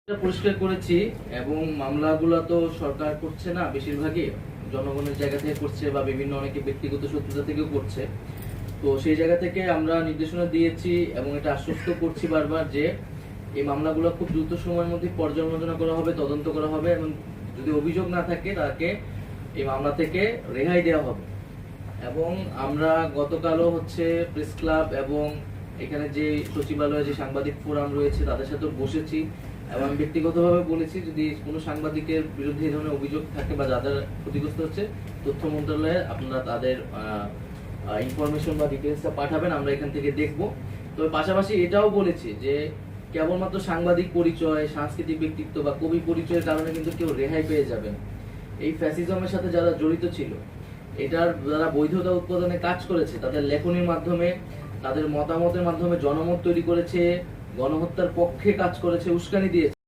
পরিষ্কার করেছি এবং মামলাগুলো তো সরকার করছে না, বেশিরভাগই জনগণের জায়গা থেকে করছে বা বিভিন্ন অনেকে ব্যক্তিগত শত্রুতা থেকেও করছে। তো সেই জায়গা থেকে আমরা নির্দেশনা দিয়েছি এবং এটা আশ্বস্ত করছি বারবার যে এই মামলাগুলো খুব দ্রুত সময়ের মধ্যে পর্যালোচনা করা হবে, তদন্ত করা হবে এবং যদি অভিযোগ না থাকে তাকে এই মামলা থেকে রেহাই দেওয়া হবে। এবং আমরা গতকালও প্রেস ক্লাব এবং এখানে যে সচিবালয়ে যে সাংবাদিক ফোরাম রয়েছে তাদের সাথে বসেছি এবং আমি ব্যক্তিগতভাবে বলেছি যদি কোনো সাংবাদিকের বিরুদ্ধে এই ধরনের অভিযোগ থাকে বা যাদের ক্ষতিগ্রস্ত হচ্ছে তথ্য মন্ত্রণালয়ে আপনারা তাদের ইনফরমেশন বা ডিটেলসটা পাঠাবেন, আমরা এখান থেকে দেখব। তবে পাশাপাশি এটাও বলেছি যে কেবলমাত্র সাংবাদিক পরিচয়, সাংস্কৃতিক ব্যক্তিত্ব বা কবি পরিচয়ের কারণে কিন্তু কেউ রেহাই পেয়ে যাবেন। এই ফ্যাসিজমের সাথে যারা জড়িত ছিল, এটার যারা বৈধতা উৎপাদনে কাজ করেছে, তাদের লেখনীর মাধ্যমে, তাদের মতামতের মাধ্যমে জনমত তৈরি করেছে, গণহত্যার পক্ষে কাজ করেছে, উস্কানি দিয়েছে।